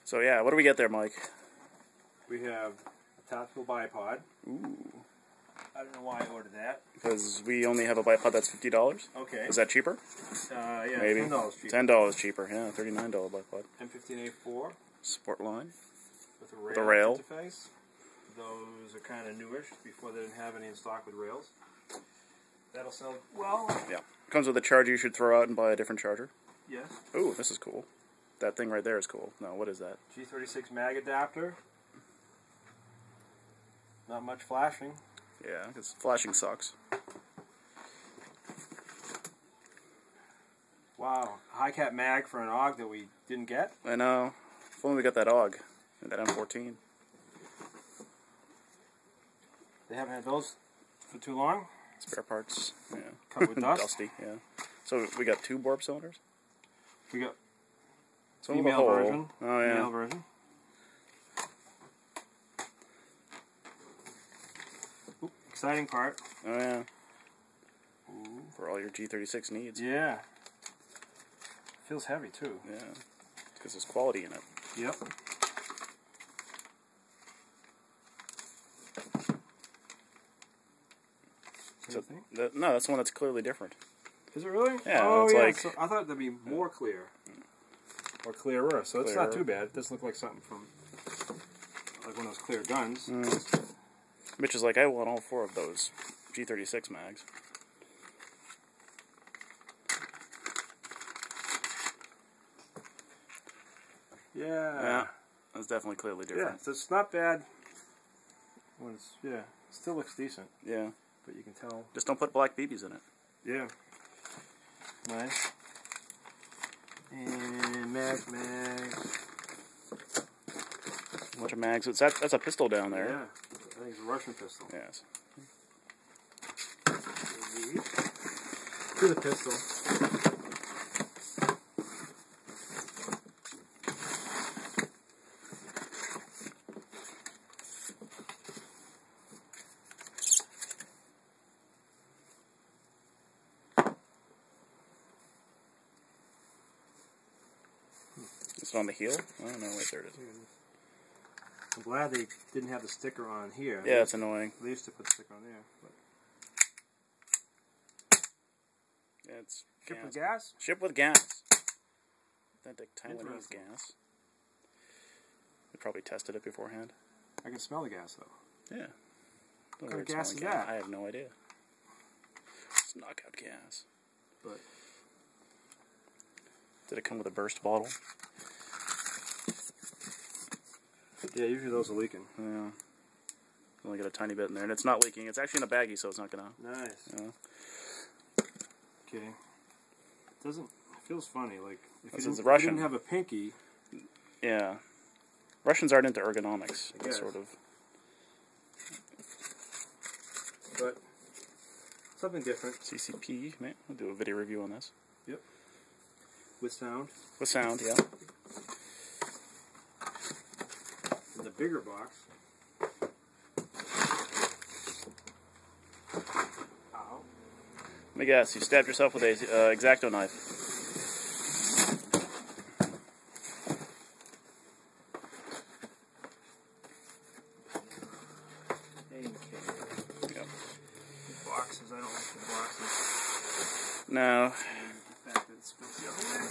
So yeah, what do we get there, Mike? We have a tactical bipod. Ooh. I don't know why I ordered that. Because we only have a bipod that's $50. Okay. Is that cheaper? Yeah, maybe. $10 cheaper. $10 cheaper, yeah. $39 bipod. M15A4. Sport line. With a rail interface. Those are kind of newish. Before they didn't have any in stock with rails. That'll sell well. Yeah. Comes with a charger you should throw out and buy a different charger. Yes. Ooh, this is cool. That thing right there is cool. No, what is that? G36 mag adapter. Not much flashing. Yeah, because flashing sucks. Wow, high cap mag for an AUG that we didn't get. I know. If only we got that AUG, that M14. They haven't had those for too long. Spare parts, yeah. Covered with dust. Dusty, yeah. So we got 2 Borb cylinders? We got female version. Oh yeah. Female version. Oop, exciting part. Oh yeah. Ooh. For all your G36 needs. Yeah. Feels heavy too. Yeah. Because there's quality in it. Yep. So no, that's the one that's clearly different. Is it really? Yeah. Oh, it's yeah. like, so I thought that'd be more clear. Or clearer. So it's not too bad. It does look like something from like one of those clear guns. Mitch is like, I want all 4 of those G36 mags. Yeah. Yeah. That's definitely clearly different. Yeah, so it's not bad. When it's, yeah, it still looks decent. Yeah. But you can tell. Just don't put black BBs in it. Yeah. Nice. And mag. A bunch of mags. That's a pistol down there. Yeah. I think it's a Russian pistol. Yes. To the pistol. Is it on the heel? Oh no, wait, there it is. I'm glad they didn't have the sticker on here. Yeah, it's annoying. They used to put the sticker on there. But Yeah, it's shipped with gas? Shipped with gas. Authentic Taiwanese gas. We probably tested it beforehand. I can smell the gas though. Yeah. What kind of gas is that? I have no idea. It's knockout gas. But did it come with a burst bottle? Yeah, usually those are leaking. Yeah. Only got a tiny bit in there, and it's not leaking. It's actually in a baggie, so it's not gonna. Nice. Yeah. Okay. It doesn't. It feels funny. Like if you didn't have a pinky. Yeah. Russians aren't into ergonomics. Sort of. But something different. CCP, man. We'll do a video review on this. Yep. With sound. With sound, yeah. In the bigger box. Ow. Let me guess, you stabbed yourself with a X-Acto knife. A&K. Yep. The boxes, I don't like the boxes. No. The fact that it spits the other way.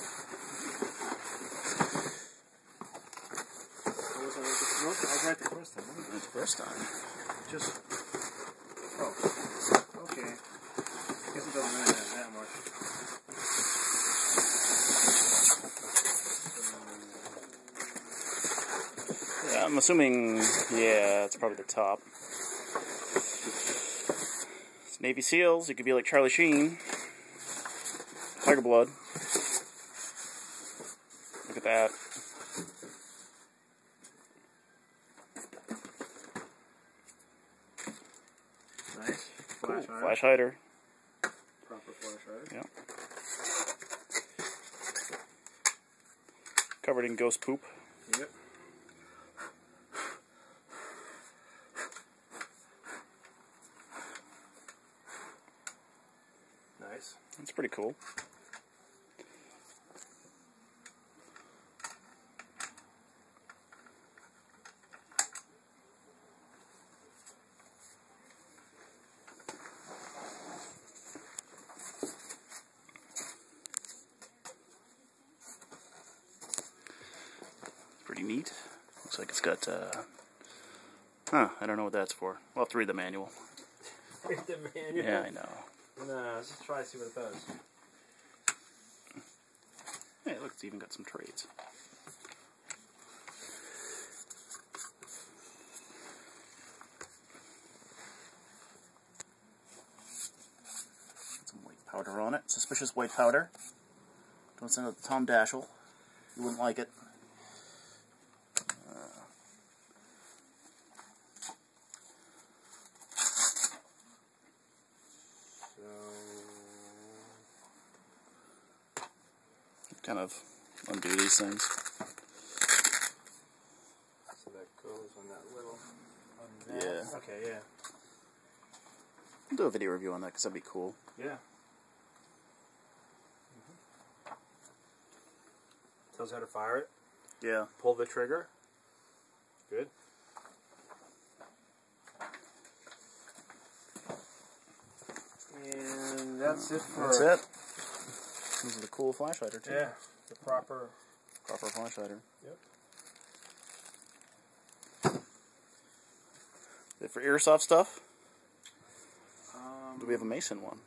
I was right the first time. That's the first time. Just. Oh. Okay. I guess it doesn't really matter that much. Yeah, I'm assuming, yeah, it's probably the top. It's Navy SEALs. It could be like Charlie Sheen. Tiger blood. Look at that. Nice. Cool. Flash hider. Proper flash hider. Yeah. Covered in ghost poop. Yep. Nice. That's pretty cool. pretty neat. Looks like it's got, huh, I don't know what that's for. We'll have to read the manual. Read the manual? Yeah, I know. No, let's just try to see what it does. Hey, look, it's even got some trades. Some white powder on it. Suspicious white powder. Don't send it to Tom Dashel. You wouldn't like it. Kind of undo these things. So that goes on that little. On that. Yeah. Okay, yeah. I'll do a video review on that because that'd be cool. Yeah. Tells how to fire it. Yeah. Pull the trigger. Good. And that's it for. That's it. This is a cool flashlighter too. Yeah, the proper flashlighter. Yep. Is it for Airsoft stuff? Do we have a Mason one?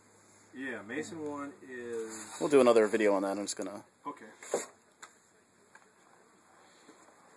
Yeah, Mason one is. We'll do another video on that. I'm just gonna. Okay.